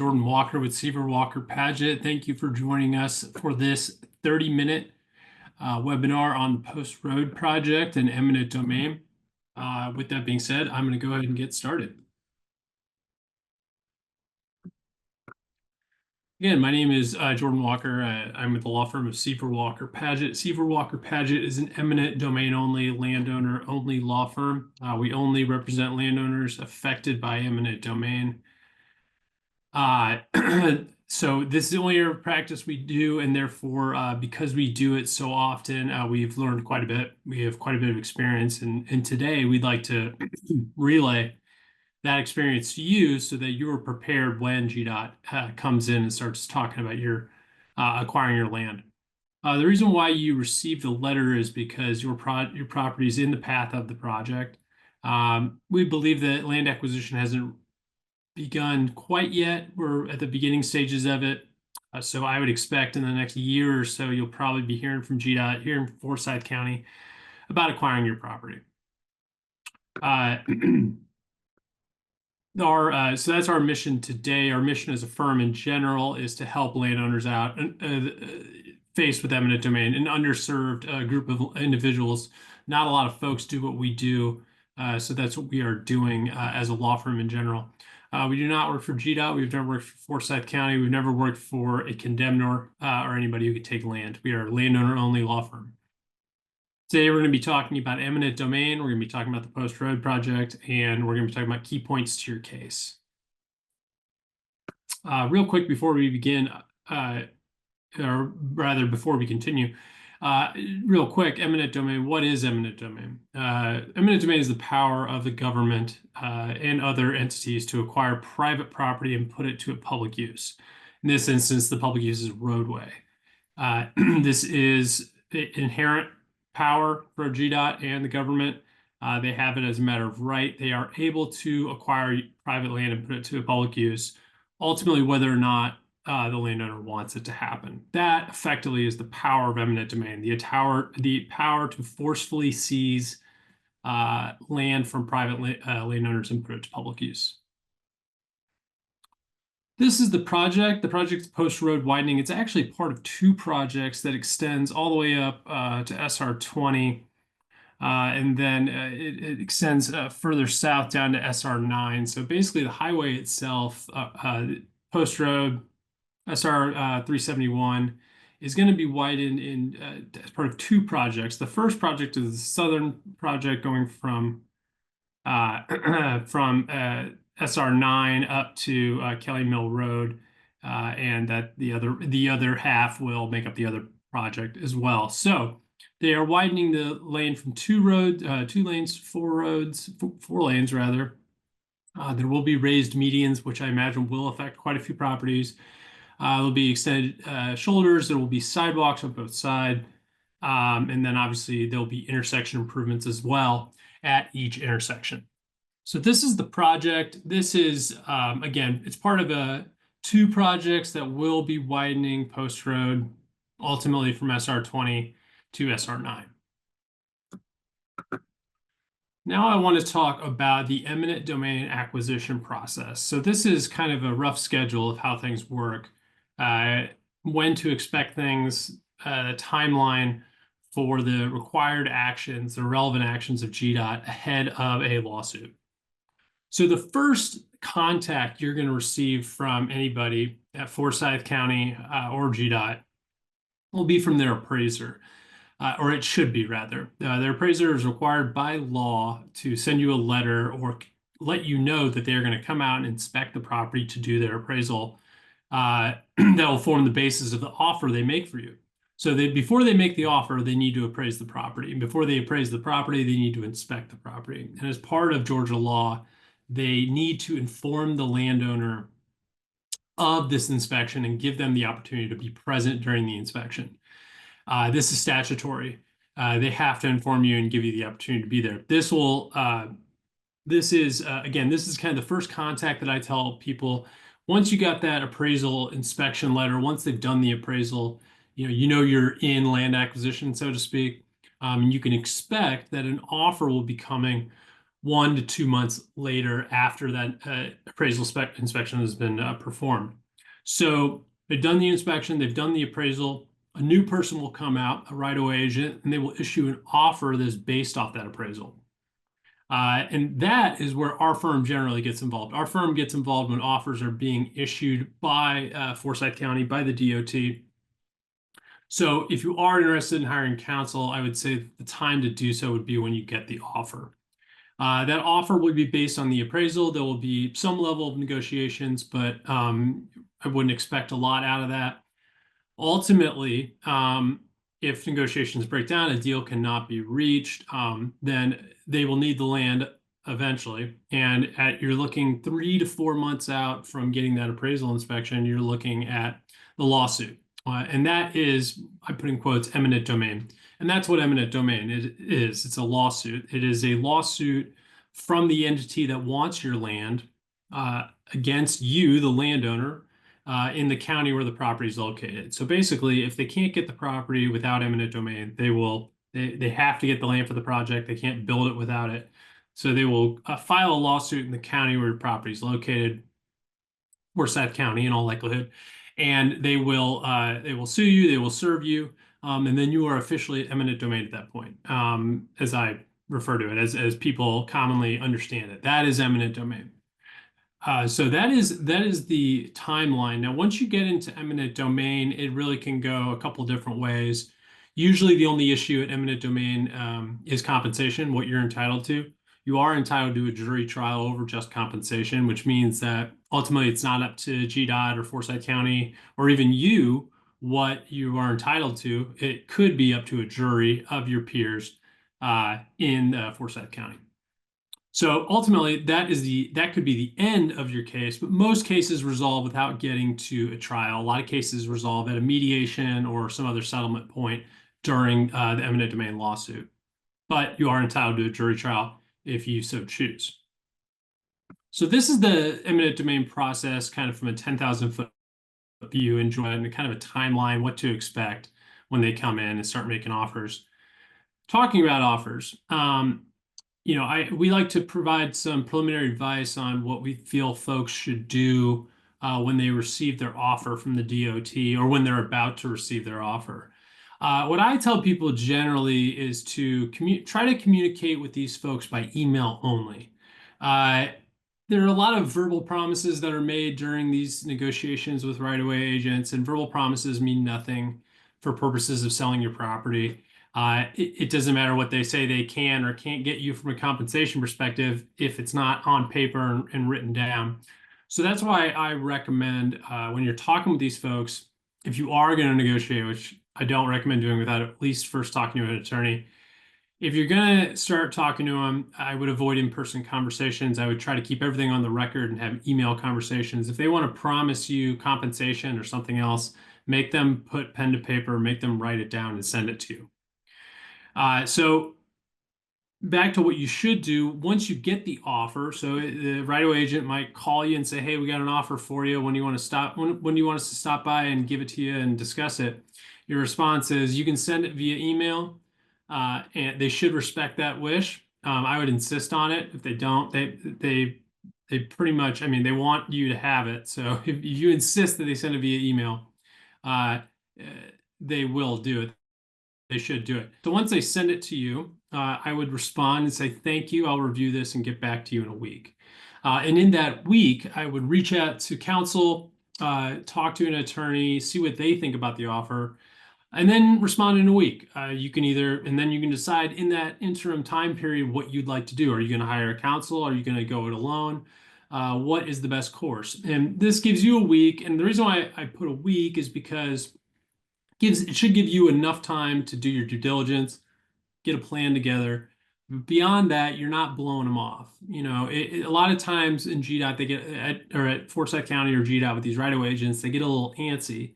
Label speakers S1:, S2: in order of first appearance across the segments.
S1: Jordan Walker with Seaver Walker Paget. Thank you for joining us for this 30-minute webinar on the Post Road project and eminent domain. With that being said, I'm going to go ahead and get started. Again, my name is Jordan Walker. I'm with the law firm of Seaver Walker Paget. Seaver Walker Paget is an eminent domain only, landowner only law firm. We only represent landowners affected by eminent domain. So this is the only area of practice we do, and therefore, because we do it so often, we've learned quite a bit. We have quite a bit of experience, and today we'd like to relay that experience to you so that you're prepared when GDOT comes in and starts talking about your acquiring your land. The reason why you received the letter is because your property is in the path of the project. We believe that land acquisition hasn't begun quite yet. We're at the beginning stages of it. So I would expect in the next year or so, you'll probably be hearing from GDOT here in Forsyth County about acquiring your property. So that's our mission today. Our mission as a firm in general is to help landowners out faced with eminent domain, an underserved group of individuals. Not a lot of folks do what we do. So that's what we are doing as a law firm in general. We do not work for GDOT. We've never worked for Forsyth County. We've never worked for a condemnor or anybody who could take land. We are a landowner only law firm. Today, we're going to be talking about eminent domain. We're going to be talking about the Post Road project, and we're going to be talking about key points to your case. Real quick before we begin, or rather before we continue, real quick, eminent domain, what is eminent domain? Eminent domain is the power of the government and other entities to acquire private property and put it to a public use. In this instance, the public use is roadway. This is inherent power for GDOT and the government. They have it as a matter of right. They are able to acquire private land and put it to a public use, ultimately whether or not the landowner wants it to happen. That effectively is the power of eminent domain, the power to forcefully seize land from private landowners and put it to public use. This is the project. The project's Post Road widening. It's actually part of two projects that extends all the way up to SR20. And then it extends further south down to SR9. So basically the highway itself, Post Road, SR 371, is going to be widened as part of two projects. The first project is the southern project going from SR9 up to Kelly Mill Road, and that the other half will make up the other project as well. So they are widening the lane from four lanes rather. There will be raised medians, which I imagine will affect quite a few properties. There'll be extended shoulders. There will be sidewalks on both sides. And then obviously there'll be intersection improvements as well at each intersection. So this is the project. This is, again, it's part of two projects that will be widening Post Road, ultimately from SR20 to SR9. Now I want to talk about the eminent domain acquisition process. So this is kind of a rough schedule of how things work, when to expect things, timeline for the required actions, the relevant actions of GDOT ahead of a lawsuit. So the first contact you're going to receive from anybody at Forsyth County or GDOT will be from their appraiser, or it should be rather. Their appraiser is required by law to send you a letter or let you know that they're going to come out and inspect the property to do their appraisal. That will form the basis of the offer they make for you. So before they make the offer, they need to appraise the property. And before they appraise the property, they need to inspect the property. And as part of Georgia law, they need to inform the landowner of this inspection and give them the opportunity to be present during the inspection. This is statutory. They have to inform you and give you the opportunity to be there. This is kind of the first contact that I tell people. Once you got that appraisal inspection letter, once they've done the appraisal, you know you're in land acquisition, so to speak. You can expect that an offer will be coming 1 to 2 months later after that appraisal inspection has been performed. So they've done the inspection, they've done the appraisal. A new person will come out, a right-of-way agent, and they will issue an offer that's based off that appraisal. And that is where our firm generally gets involved. Our firm gets involved when offers are being issued by Forsyth County, by the DOT. So if you are interested in hiring counsel, I would say the time to do so would be when you get the offer. That offer would be based on the appraisal. There will be some level of negotiations, but I wouldn't expect a lot out of that. Ultimately, if negotiations break down, a deal cannot be reached, then they will need the land eventually. And you're looking 3 to 4 months out from getting that appraisal inspection, you're looking at the lawsuit. And that is, I put in quotes, eminent domain. And that's what eminent domain is. It's a lawsuit. It is a lawsuit from the entity that wants your land against you, the landowner, in the county where the property is located. So basically, if they can't get the property without eminent domain, they have to get the land for the project. They can't build it without it. So they will file a lawsuit in the county where the property is located, Forsyth County in all likelihood, and they will sue you. They will serve you, and then you are officially eminent domain at that point, as I refer to it, as people commonly understand it. That is eminent domain. So that is the timeline. Now, once you get into eminent domain, it really can go a couple different ways. Usually, the only issue at eminent domain is compensation, what you're entitled to. You are entitled to a jury trial over just compensation, which means that ultimately it's not up to GDOT or Forsyth County or even you what you are entitled to. It could be up to a jury of your peers in Forsyth County. So ultimately, that could be the end of your case, but most cases resolve without getting to a trial. A lot of cases resolve at a mediation or some other settlement point during the eminent domain lawsuit. But you are entitled to a jury trial if you so choose. So this is the eminent domain process, kind of from a 10,000-foot view, and kind of a timeline, what to expect when they come in and start making offers. Talking about offers. We like to provide some preliminary advice on what we feel folks should do when they receive their offer from the DOT or when they're about to receive their offer. What I tell people generally is to try to communicate with these folks by email only. There are a lot of verbal promises that are made during these negotiations with right-of-way agents, and verbal promises mean nothing for purposes of selling your property. It doesn't matter what they say they can or can't get you from a compensation perspective if it's not on paper and written down. So that's why I recommend when you're talking with these folks, if you are going to negotiate, which I don't recommend doing without at least first talking to an attorney, if you're going to start talking to them, I would avoid in-person conversations. I would try to keep everything on the record and have email conversations. If they want to promise you compensation or something else, make them put pen to paper, make them write it down and send it to you. So back to what you should do once you get the offer. So the right-of-way agent might call you and say, "Hey, we got an offer for you. When do you want to stop? When do you want us to stop by and give it to you and discuss it?" Your response is you can send it via email, and they should respect that wish. I would insist on it. If they don't, they pretty much, I mean, they want you to have it. So if you insist that they send it via email, they will do it. They should do it. So once they send it to you, I would respond and say, "Thank you. I'll review this and get back to you in a week." And in that week, I would reach out to counsel, talk to an attorney, see what they think about the offer, and then respond in a week. And then you can decide in that interim time period what you'd like to do. Are you going to hire a counsel? Are you going to go it alone? What is the best course? And this gives you a week. And the reason why I put a week is because it should give you enough time to do your due diligence, get a plan together. Beyond that, you're not blowing them off. A lot of times in GDOT, they get at Forsyth County or GDOT with these right-of-way agents, they get a little antsy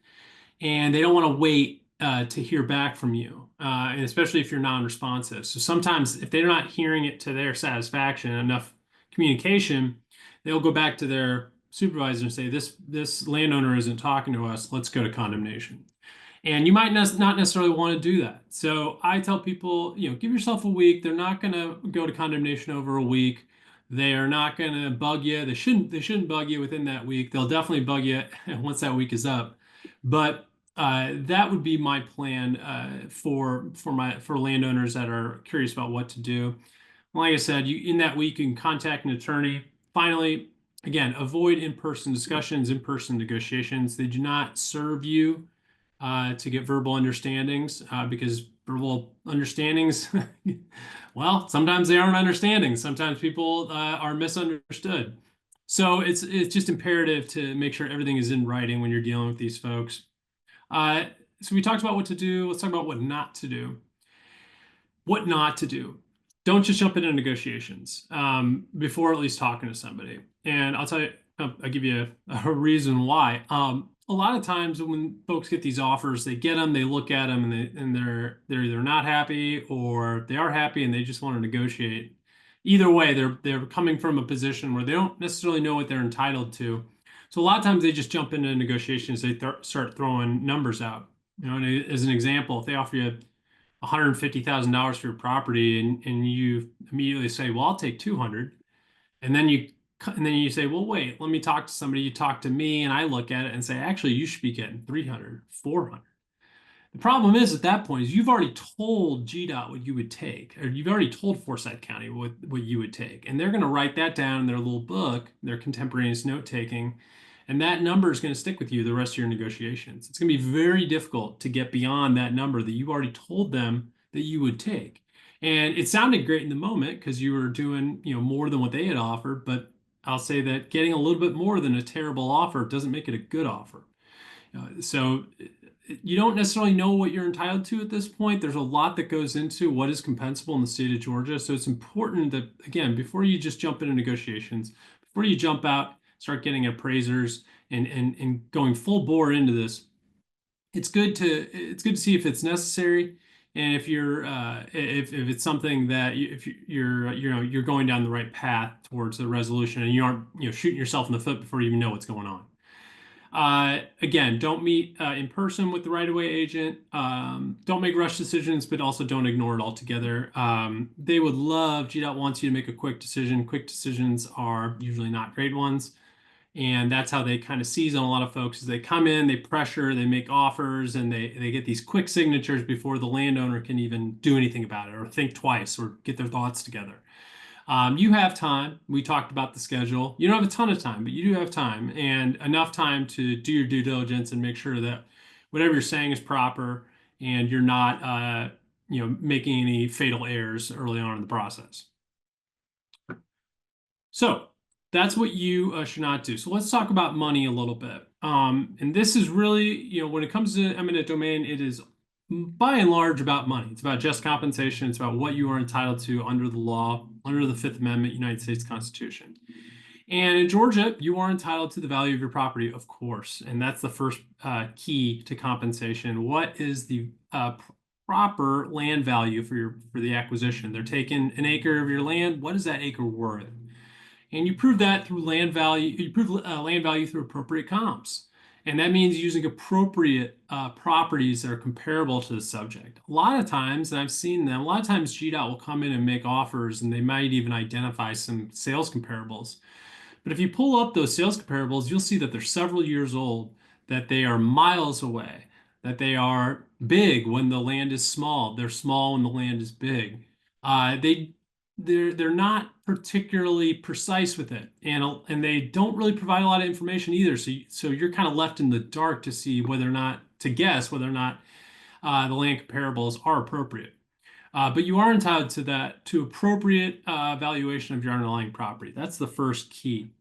S1: and they don't want to wait to hear back from you, and especially if you're non-responsive. So sometimes if they're not hearing it to their satisfaction, enough communication, they'll go back to their supervisor and say, this landowner isn't talking to us. Let's go to condemnation. And you might not necessarily want to do that. So I tell people, give yourself a week. They're not going to go to condemnation over a week. They are not going to bug you. They shouldn't bug you within that week. They'll definitely bug you once that week is up. But that would be my plan for landowners that are curious about what to do. Like I said, in that week you can contact an attorney. Finally, again, avoid in-person discussions, in-person negotiations. They do not serve you to get verbal understandings because verbal understandings, well, sometimes they aren't understandings. Sometimes people are misunderstood. So it's just imperative to make sure everything is in writing when you're dealing with these folks. Uh, so we talked about what to do. Let's talk about what not to do. What not to do. Don't just jump into negotiations before at least talking to somebody. And I'll tell you, I'll give you a reason why. A lot of times when folks get these offers, they get them, they look at them, and they're either not happy or they are happy and they just want to negotiate. Either way, they're coming from a position where they don't necessarily know what they're entitled to. So a lot of times they just jump into negotiations. They start throwing numbers out. And as an example, if they offer you $150,000 for your property and you immediately say, well, I'll take 200. And then you say, well, wait, let me talk to somebody. You talk to me and I look at it and say, actually, you should be getting 300, 400. The problem is at that point is you've already told GDOT what you would take, or you've already told Forsyth County what you would take. And they're going to write that down in their little book, their contemporaneous note taking. And that number is going to stick with you the rest of your negotiations. It's going to be very difficult to get beyond that number that you already told them that you would take. And it sounded great in the moment because you were doing, more than what they had offered. But I'll say that getting a little bit more than a terrible offer doesn't make it a good offer. So you don't necessarily know what you're entitled to at this point. There's a lot that goes into what is compensable in the state of Georgia. So it's important that, again, before you just jump into negotiations, before you jump out, start getting appraisers and going full bore into this, it's good to see if it's necessary and if it's something that if you're going down the right path towards the resolution and you aren't shooting yourself in the foot before you even know what's going on. Again, don't meet in person with the right-of-way agent. Don't make rush decisions, but also don't ignore it altogether. They would love, GDOT wants you to make a quick decision. Quick decisions are usually not great ones. And that's how they kind of seize on a lot of folks is they come in, they pressure, they make offers, and they get these quick signatures before the landowner can even do anything about it or think twice or get their thoughts together. You have time. We talked about the schedule. You don't have a ton of time, but you do have time and enough time to do your due diligence and make sure that whatever you're saying is proper and you're not, making any fatal errors early on in the process. So that's what you should not do. So let's talk about money a little bit. And this is really, when it comes to eminent domain, it is by and large about money. It's about just compensation. It's about what you are entitled to under the law, under the Fifth Amendment, United States Constitution. And in Georgia, you are entitled to the value of your property, of course. And that's the first key to compensation. What is the proper land value for the acquisition? They're taking an acre of your land. What is that acre worth? And you prove that through land value. You prove land value through appropriate comps. And that means using appropriate properties that are comparable to the subject. A lot of times, and I've seen them, a lot of times GDOT will come in and make offers and they might even identify some sales comparables. But if you pull up those sales comparables, you'll see that they're several years old, that they are miles away, that they are big when the land is small. They're small when the land is big. They're not particularly precise with it, and they don't really provide a lot of information either. So you're kind of left in the dark to see guess whether or not the land comparables are appropriate. But you are entitled to appropriate valuation of your underlying property. That's the first key.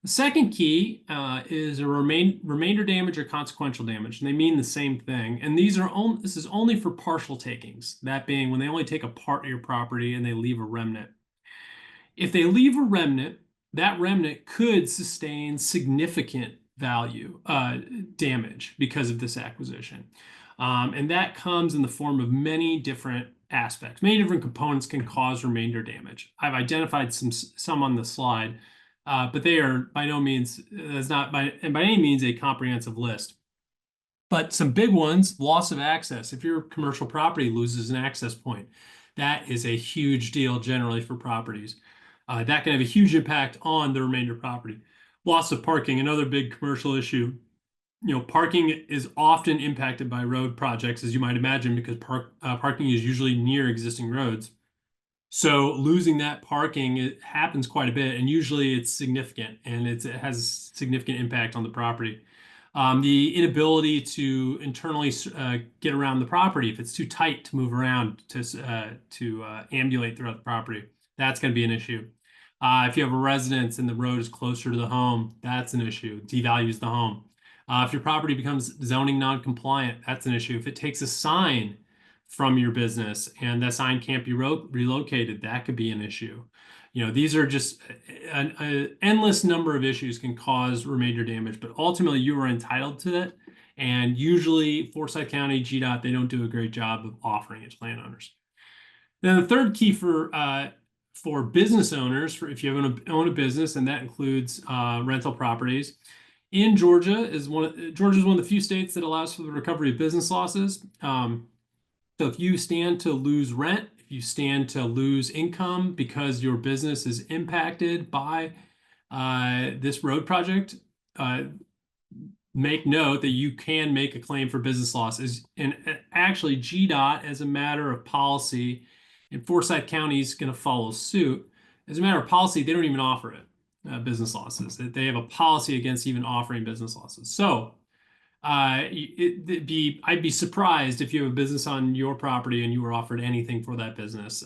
S1: The second key is a remainder damage or consequential damage, and they mean the same thing. And this is only for partial takings, that being when they only take a part of your property and they leave a remnant. If they leave a remnant, that remnant could sustain significant value damage because of this acquisition. And that comes in the form of many different aspects. Many different components can cause remainder damage. I've identified some on the slide. But they are by no means, that's not by any means a comprehensive list. But some big ones, loss of access. If your commercial property loses an access point, that is a huge deal generally for properties. That can have a huge impact on the remainder property. Loss of parking, another big commercial issue. Parking is often impacted by road projects, as you might imagine, because parking is usually near existing roads. So losing that parking, it happens quite a bit, and usually it's significant, and it has significant impact on the property. The inability to internally get around the property, if it's too tight to move around to ambulate throughout the property, that's going to be an issue. If you have a residence and the road is closer to the home, that's an issue. Devalues the home. If your property becomes zoning non-compliant, that's an issue. If it takes a sign from your business and that sign can't be relocated, that could be an issue. These are just an endless number of issues can cause remainder damage, but ultimately you are entitled to it. And usually Forsyth County, GDOT, they don't do a great job of offering it to landowners. Then the third key for business owners, for if you own a business, and that includes rental properties, in Georgia Georgia is one of the few states that allows for the recovery of business losses. So if you stand to lose rent, if you stand to lose income because your business is impacted by this road project, make note that you can make a claim for business losses. And actually, GDOT, as a matter of policy, and Forsyth County is going to follow suit. As a matter of policy, they don't even offer it, business losses. They have a policy against even offering business losses. So I'd be surprised if you have a business on your property and you were offered anything for that business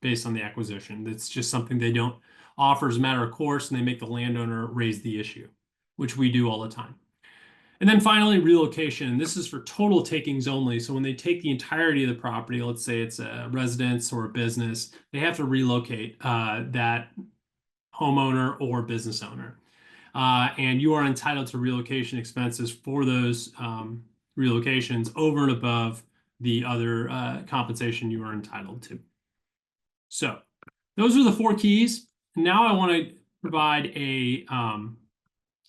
S1: based on the acquisition. That's just something they don't offer as a matter of course, and they make the landowner raise the issue, which we do all the time. And then finally, relocation. This is for total takings only. So when they take the entirety of the property, let's say it's a residence or a business, they have to relocate that homeowner or business owner. And you are entitled to relocation expenses for those relocations over and above the other compensation you are entitled to. So those are the 4 keys. Now I want to provide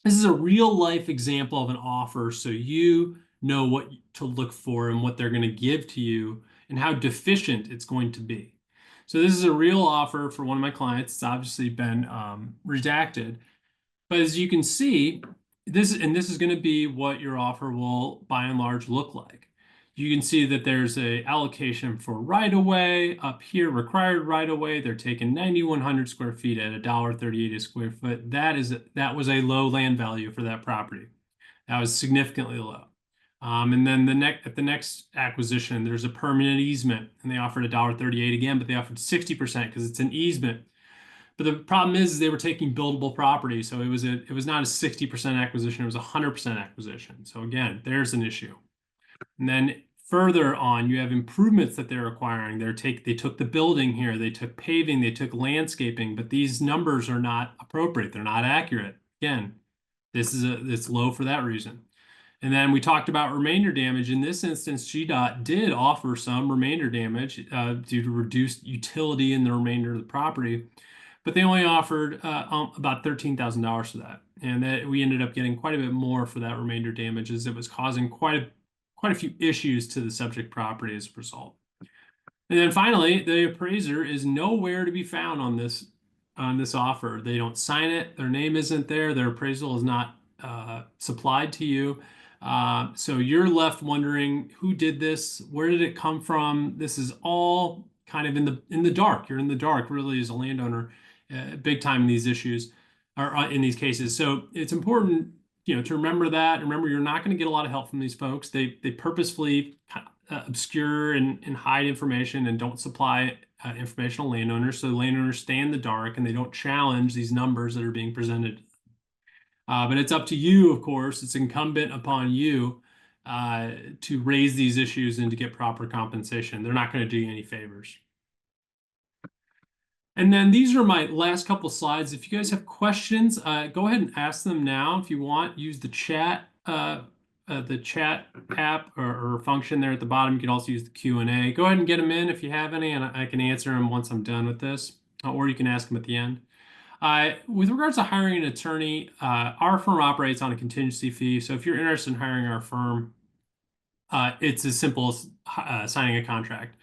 S1: this is a real life example of an offer so you know what to look for and what they're going to give to you and how deficient it's going to be. So this is a real offer for one of my clients. It's obviously been redacted. But as you can see, this is going to be what your offer will, by and large, look like. You can see that there's a allocation for right-of-way up here, required right-of-way. They're taking 9,100 square feet at $1.38 a square foot. That was a low land value for that property. That was significantly low. And then at the next acquisition, there's a permanent easement, and they offered $1.38 again, but they offered 60% because it's an easement. But the problem is they were taking buildable property, so it was not a 60% acquisition; it was a 100% acquisition. So again, there's an issue. And then further on, you have improvements that they're acquiring. They took the building here, they took paving, they took landscaping, but these numbers are not appropriate. They're not accurate. Again, it's low for that reason. And then we talked about remainder damage. In this instance, GDOT did offer some remainder damage due to reduced utility in the remainder of the property, but they only offered about $13,000 for that. And that we ended up getting quite a bit more for that remainder damage, as it was causing quite a few issues to the subject property as a result. And then finally, the appraiser is nowhere to be found on this offer. They don't sign it. Their name isn't there. Their appraisal is not supplied to you. So you're left wondering who did this? Where did it come from? This is all kind of in the dark. You're in the dark, really, as a landowner, big time in these issues or in these cases. So it's important, to remember that. Remember, you're not going to get a lot of help from these folks. They purposefully obscure and hide information and don't supply information to landowners. So landowners stay in the dark and they don't challenge these numbers that are being presented. But it's up to you, of course. It's incumbent upon you to raise these issues and to get proper compensation. They're not going to do you any favors. And then these are my last couple slides. If you guys have questions, go ahead and ask them now. If you want, use the chat app or function there at the bottom. You can also use the Q&A. Go ahead and get them in if you have any, and I can answer them once I'm done with this, or you can ask them at the end. With regards to hiring an attorney, our firm operates on a contingency fee. So if you're interested in hiring our firm, It's as simple as signing a contract.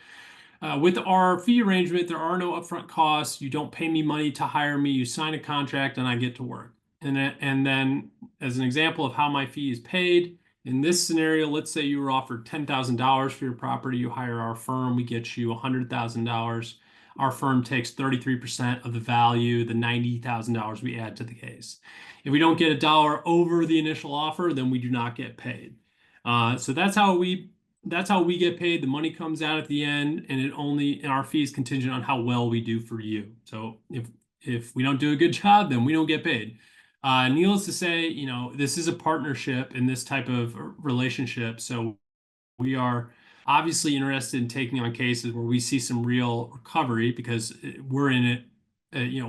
S1: With our fee arrangement, there are no upfront costs. You don't pay me money to hire me. You sign a contract and I get to work. And then, as an example of how my fee is paid, in this scenario, let's say you were offered $10,000 for your property. You hire our firm, we get you $100,000. Our firm takes 33% of the value, the $90,000 we add to the case. If we don't get a dollar over the initial offer, then we do not get paid. So that's how we get paid. The money comes out at the end, and our fee is contingent on how well we do for you. So if we don't do a good job, then we don't get paid. Needless to say, this is a partnership in this type of relationship. So we are obviously interested in taking on cases where we see some real recovery because we're in it,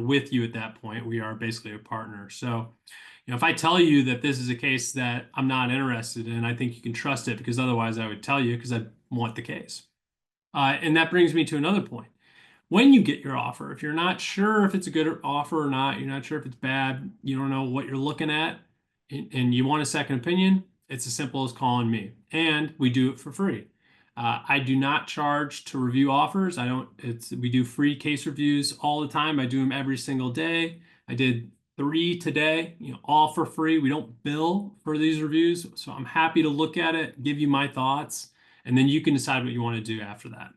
S1: with you at that point. We are basically a partner. So, if I tell you that this is a case that I'm not interested in, I think you can trust it because otherwise I would tell you because I want the case. And that brings me to another point. When you get your offer, if you're not sure if it's a good offer or not, you're not sure if it's bad, you don't know what you're looking at, and you want a second opinion, it's as simple as calling me. And we do it for free. I do not charge to review offers. We do free case reviews all the time. I do them every single day. I did 3 today, all for free. We don't bill for these reviews. So I'm happy to look at it, give you my thoughts, and then you can decide what you want to do after that.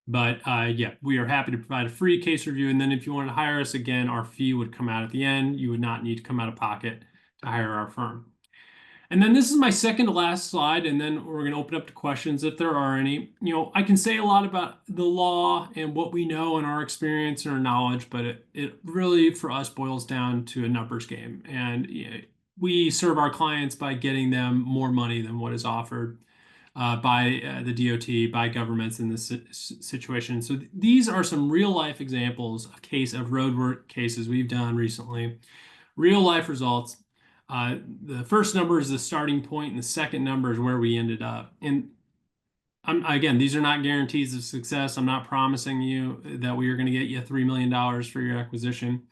S1: But yeah, we are happy to provide a free case review. And then if you wanted to hire us again, our fee would come out at the end. You would not need to come out of pocket to hire our firm. And then this is my second to last slide, and then we're going to open up to questions if there are any. I can say a lot about the law and what we know and our experience and our knowledge, but it really, for us, boils down to a numbers game. And we serve our clients by getting them more money than what is offered by the DOT, by governments in this situation. So these are some real life examples of roadwork cases we've done recently, real life results. The first number is the starting point, and the second number is where we ended up. And again, these are not guarantees of success. I'm not promising you that we are going to get you $3 million for your acquisition.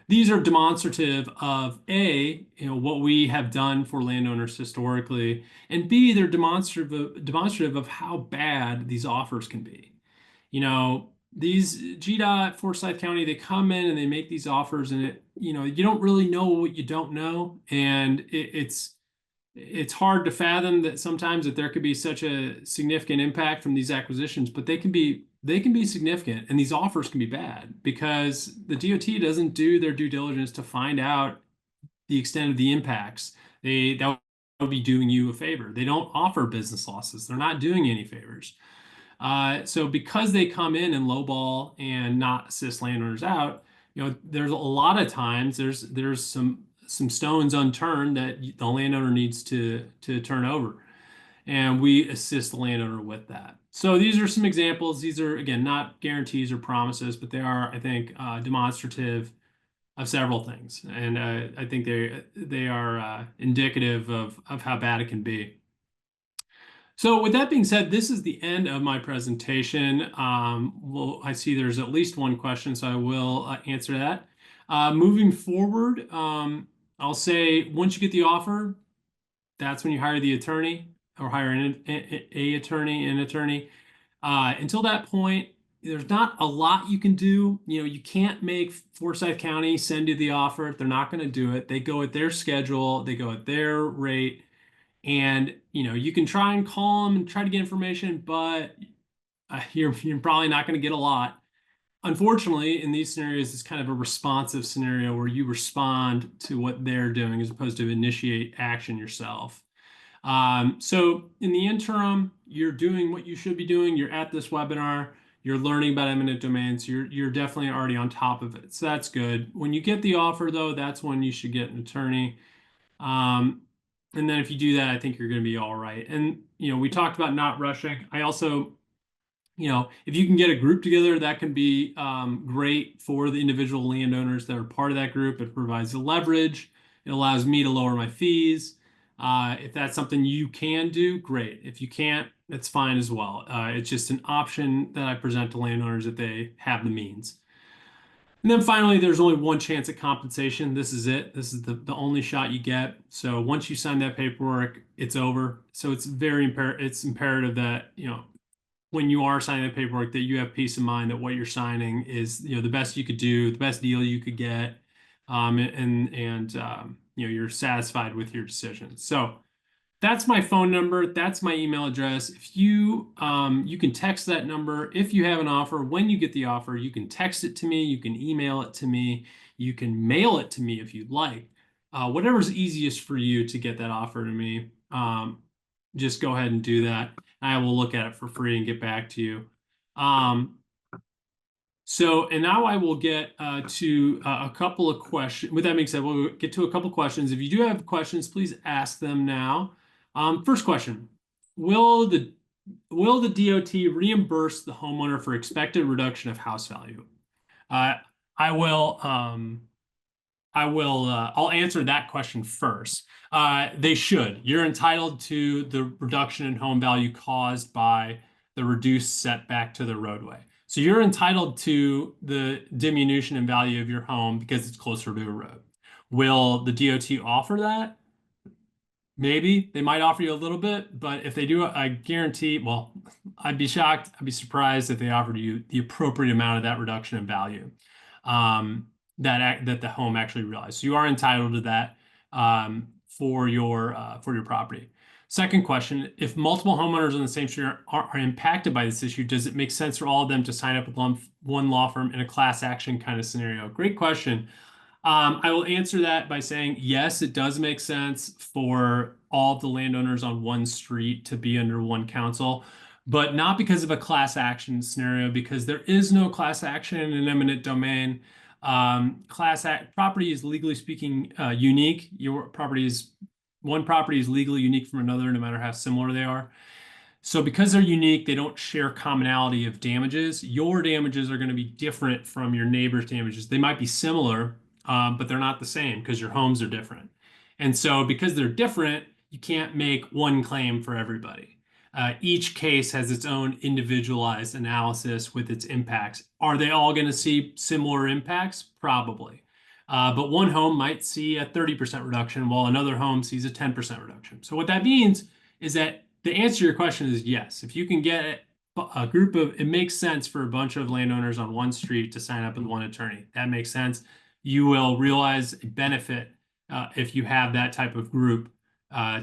S1: These are demonstrative of what we have done for landowners historically, and B, they're demonstrative of how bad these offers can be. These GDOT, Forsyth County, they come in and they make these offers, and you don't really know what you don't know, and it's hard to fathom that sometimes that there could be such a significant impact from these acquisitions, but they can be significant, and these offers can be bad because the DOT doesn't do their due diligence to find out the extent of the impacts. That would be doing you a favor. They don't offer business losses. They're not doing any favors. So because they come in and lowball and not assist landowners out, there's a lot of times there's some stones unturned that the landowner needs to turn over, and we assist the landowner with that. So these are some examples. These are, again, not guarantees or promises, but they are, I think, demonstrative of several things, and I think they are indicative of how bad it can be. So with that being said, this is the end of my presentation. Well, I see there's at least one question, so I will answer that. Moving forward, I'll say once you get the offer, that's when you hire the attorney or hire an attorney. Until that point, there's not a lot you can do. You can't make Forsyth County send you the offer. They're not going to do it. They go at their schedule. They go at their rate. And you can try and call them and try to get information, but you're probably not going to get a lot. Unfortunately, in these scenarios, it's kind of a responsive scenario where you respond to what they're doing as opposed to initiate action yourself. So in the interim, you're doing what you should be doing. You're at this webinar. You're learning about eminent domains. You're definitely already on top of it. So that's good. When you get the offer, though, that's when you should get an attorney. And then if you do that, I think you're going to be all right. And, we talked about not rushing. I also, if you can get a group together, that can be great for the individual landowners that are part of that group. It provides the leverage. It allows me to lower my fees. If that's something you can do, great. If you can't, that's fine as well. It's just an option that I present to landowners if they have the means. And then finally, there's only one chance at compensation. This is it. This is the only shot you get. So once you sign that paperwork, it's over. So it's it's imperative that, when you are signing the paperwork, that you have peace of mind that what you're signing is, the best you could do, the best deal you could get, you're satisfied with your decision. So that's my phone number. That's my email address. If you can text that number if you have an offer. When you get the offer, you can text it to me. You can email it to me. You can mail it to me if you'd like. Whatever's easiest for you to get that offer to me. Just go ahead and do that. I will look at it for free and get back to you. And now I will get to a couple of questions. With that being said, we'll get to a couple of questions. If you do have questions, please ask them now. First question: Will the DOT reimburse the homeowner for expected reduction of house value? Uh, I will. I'll answer that question first. They should. You're entitled to the reduction in home value caused by the reduced setback to the roadway. So you're entitled to the diminution in value of your home because it's closer to a road. Will the DOT offer that? Maybe they might offer you a little bit, but if they do, I guarantee, well, I'd be shocked. I'd be surprised if they offered you the appropriate amount of that reduction in value that the home actually realized. So you are entitled to that for your property. Second question: If multiple homeowners on the same street are impacted by this issue, does it make sense for all of them to sign up with one law firm in a class action kind of scenario? Great question. I will answer that by saying yes, it does make sense for all of the landowners on one street to be under one council, but not because of a class action scenario, because there is no class action in an eminent domain. Property is legally speaking unique. One property is legally unique from another, no matter how similar they are. So because they're unique, they don't share commonality of damages. Your damages are going to be different from your neighbor's damages. They might be similar, but they're not the same because your homes are different. And so because they're different, you can't make one claim for everybody. Each case has its own individualized analysis with its impacts. Are they all going to see similar impacts? Probably. But one home might see a 30% reduction while another home sees a 10% reduction. So what that means is that the answer to your question is yes. If you can get a group of, it makes sense for a bunch of landowners on one street to sign up with one attorney. That makes sense. You will realize a benefit if you have that type of group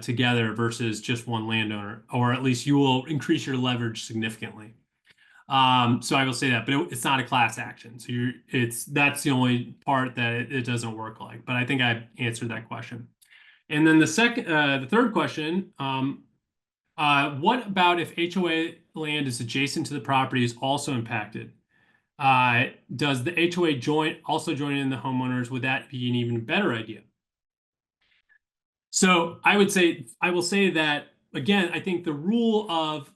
S1: together versus just one landowner, or at least you will increase your leverage significantly. So I will say that, but it's not a class action. So that's the only part that it doesn't work like. But I think I answered that question. And then the third question: what about if HOA land is adjacent to the property is also impacted? Does the HOA also join in the homeowners? Would that be an even better idea? So I will say that again, I think the rule of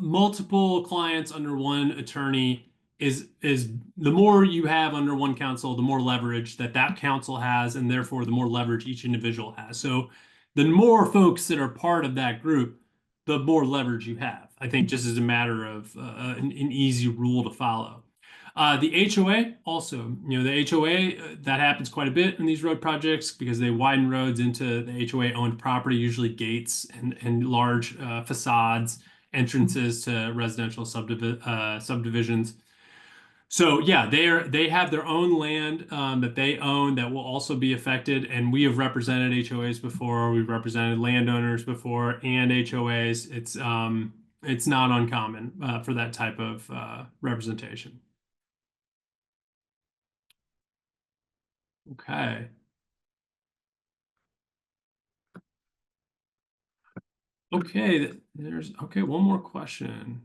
S1: multiple clients under one attorney is the more you have under one counsel, the more leverage that counsel has, and therefore the more leverage each individual has. So the more folks that are part of that group, the more leverage you have. I think just as a matter of an easy rule to follow. The HOA also, the HOA, that happens quite a bit in these road projects because they widen roads into the HOA owned property, usually gates and large facades, entrances to residential subdivisions. So yeah, they have their own land that they own that will also be affected. And we have represented HOAs before. We've represented landowners before and HOAs. It's not uncommon for that type of representation. Okay. Okay, one more question.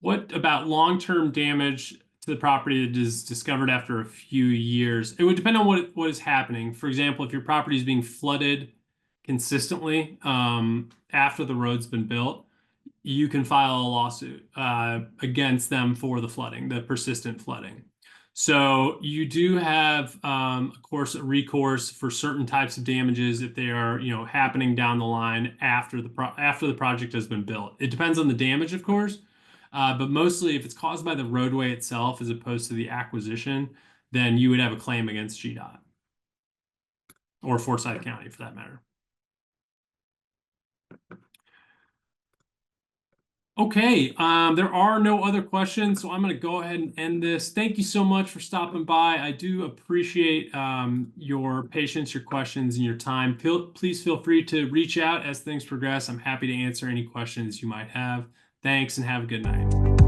S1: What about long-term damage to the property that is discovered after a few years? It would depend on what is happening. For example, if your property is being flooded consistently after the road's been built, you can file a lawsuit against them for the flooding, the persistent flooding. So you do have, of course, a recourse for certain types of damages if they are, happening down the line after the project has been built. It depends on the damage, of course. But mostly, if it's caused by the roadway itself as opposed to the acquisition, then you would have a claim against GDOT or Forsyth County for that matter. Okay, there are no other questions, so I'm going to go ahead and end this. Thank you so much for stopping by. I do appreciate your patience, your questions, and your time. Please feel free to reach out as things progress. I'm happy to answer any questions you might have. Thanks, and have a good night.